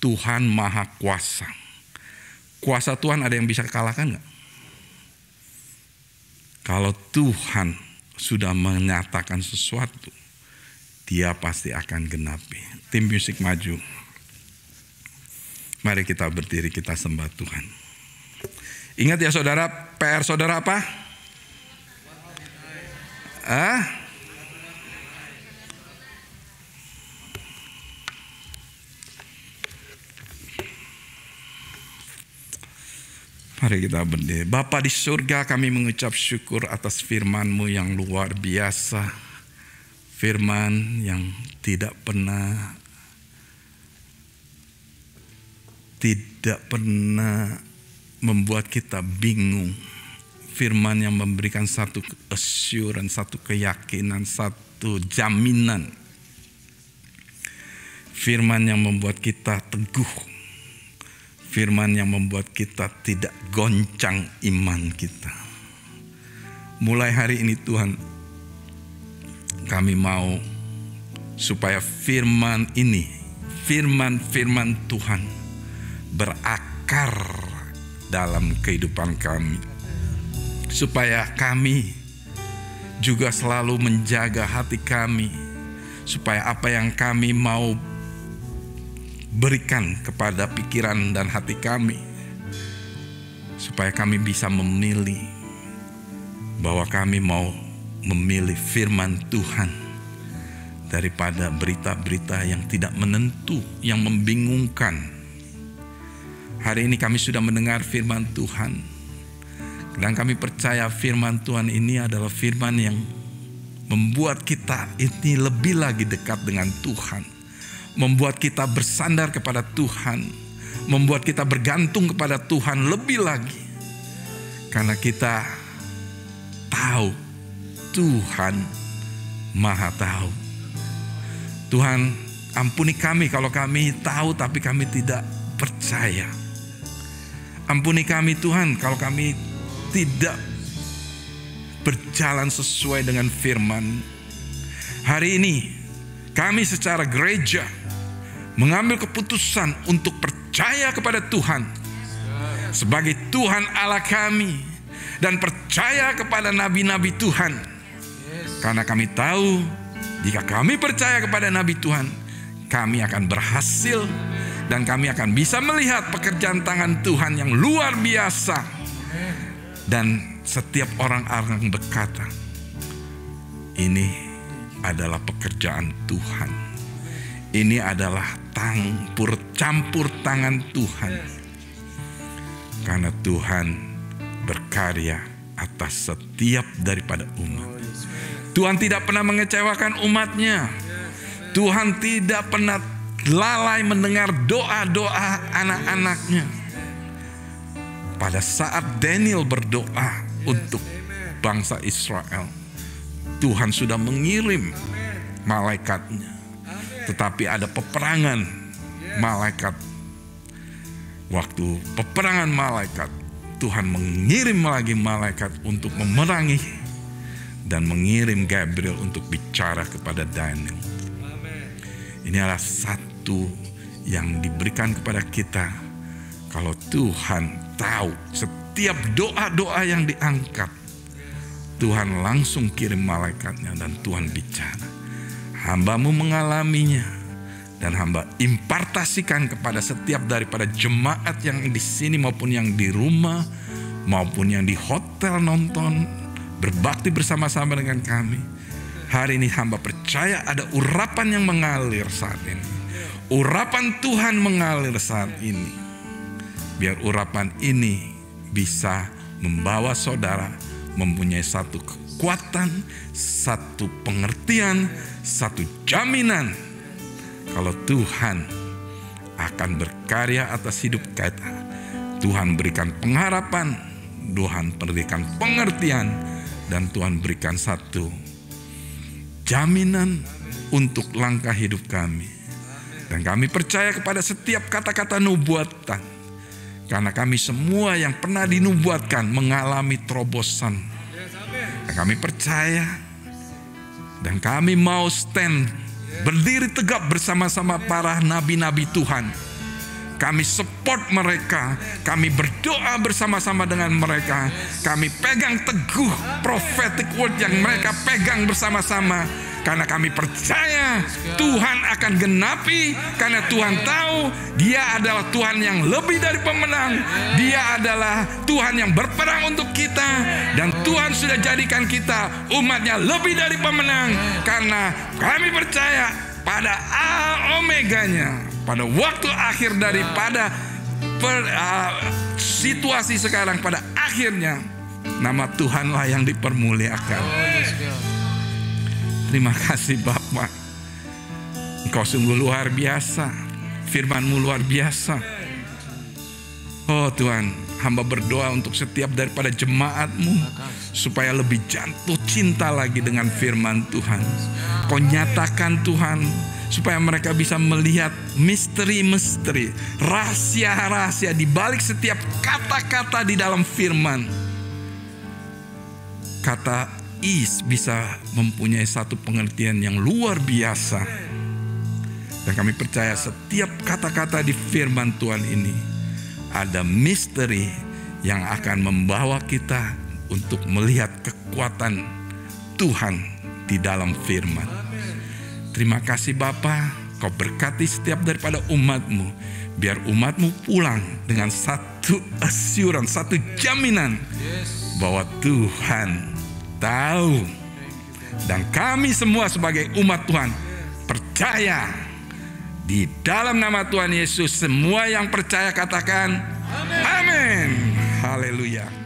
Tuhan maha kuasa. Kuasa Tuhan ada yang bisa kalahkan nggak? Kalau Tuhan sudah menyatakan sesuatu, dia pasti akan genapi. Tim musik maju. Mari kita berdiri, kita sembah Tuhan. Ingat ya saudara, PR saudara apa? Mari kita berdiri. Bapa di surga, kami mengucap syukur atas firman-Mu yang luar biasa. Firman yang tidak pernah membuat kita bingung. Firman yang memberikan satu assurance, satu keyakinan, satu jaminan. Firman yang membuat kita teguh. Firman yang membuat kita tidak goncang iman kita. Mulai hari ini Tuhan, kami mau supaya firman ini, firman Tuhan berakar dalam kehidupan kami. Supaya kami juga selalu menjaga hati kami. Supaya apa yang kami mau berikan kepada pikiran dan hati kami, supaya kami bisa memilih bahwa kami mau memilih firman Tuhan daripada berita-berita yang tidak menentu, yang membingungkan. Hari ini kami sudah mendengar firman Tuhan, dan kami percaya firman Tuhan ini adalah firman yang membuat kita ini lebih lagi dekat dengan Tuhan. Membuat kita bersandar kepada Tuhan, membuat kita bergantung kepada Tuhan lebih lagi. Karena kita tahu Tuhan maha tahu. Tuhan, ampuni kami kalau kami tahu tapi kami tidak percaya. Ampuni kami Tuhan kalau kami tidak berjalan sesuai dengan firman. Hari ini kami secara gereja mengambil keputusan untuk percaya kepada Tuhan sebagai Tuhan Allah kami, dan percaya kepada nabi-nabi Tuhan. Karena kami tahu jika kami percaya kepada nabi Tuhan, kami akan berhasil dan kami akan bisa melihat pekerjaan tangan Tuhan yang luar biasa. Dan setiap orang akan berkata, ini adalah pekerjaan Tuhan. Ini adalah campur tangan Tuhan. Karena Tuhan berkarya atas setiap daripada umat. Tuhan tidak pernah mengecewakan umatnya. Tuhan tidak pernah lalai mendengar doa-doa anak-anaknya. Pada saat Daniel berdoa untuk bangsa Israel, Tuhan sudah mengirim malaikatnya. Tetapi ada peperangan malaikat. Waktu peperangan malaikat, Tuhan mengirim lagi malaikat untuk memerangi. Dan mengirim Gabriel untuk bicara kepada Daniel. Ini adalah satu yang diberikan kepada kita. Kalau Tuhan tahu setiap doa-doa yang diangkat, Tuhan langsung kirim malaikatnya dan Tuhan bicara. Hamba-Mu mengalaminya dan hamba impartasikan kepada setiap daripada jemaat yang di sini maupun yang di rumah maupun yang di hotel nonton berbakti bersama-sama dengan kami. Hari ini hamba percaya ada urapan yang mengalir saat ini. Urapan Tuhan mengalir saat ini. Biar urapan ini bisa membawa saudara mempunyai satu kekuatan, satu pengertian, satu jaminan kalau Tuhan akan berkarya atas hidup kita. Tuhan berikan pengharapan, Tuhan berikan pengertian, dan Tuhan berikan satu jaminan untuk langkah hidup kami. Dan kami percaya kepada setiap kata-kata nubuatan. Karena kami semua yang pernah dinubuatkan mengalami terobosan. Dan kami percaya dan kami mau stand, berdiri tegap bersama-sama para nabi-nabi Tuhan. Kami support mereka, kami berdoa bersama-sama dengan mereka. Kami pegang teguh prophetic word yang mereka pegang bersama-sama. Karena kami percaya Tuhan akan genapi. Karena Tuhan tahu Dia adalah Tuhan yang lebih dari pemenang. Dia adalah Tuhan yang berperang untuk kita. Dan Tuhan sudah jadikan kita umatnya lebih dari pemenang. Karena kami percaya pada omeganya, pada waktu akhir daripada situasi sekarang, pada akhirnya nama Tuhanlah yang dipermuliakan. Terima kasih Bapa, Engkau sungguh luar biasa, firman-Mu luar biasa. Oh Tuhan, hamba berdoa untuk setiap daripada jemaat-Mu supaya lebih jatuh cinta lagi dengan firman Tuhan. Kau nyatakan Tuhan, supaya mereka bisa melihat misteri-misteri, rahasia-rahasia di balik setiap kata-kata di dalam firman. Kata is bisa mempunyai satu pengertian yang luar biasa. Dan kami percaya setiap kata-kata di firman Tuhan ini ada misteri yang akan membawa kita untuk melihat kekuatan Tuhan di dalam firman. Terima kasih Bapa, Kau berkati setiap daripada umat-Mu. Biar umat-Mu pulang dengan satu assurance, satu jaminan bahwa Tuhan tahu. Dan kami semua sebagai umat Tuhan percaya. Di dalam nama Tuhan Yesus, semua yang percaya katakan amin. Haleluya.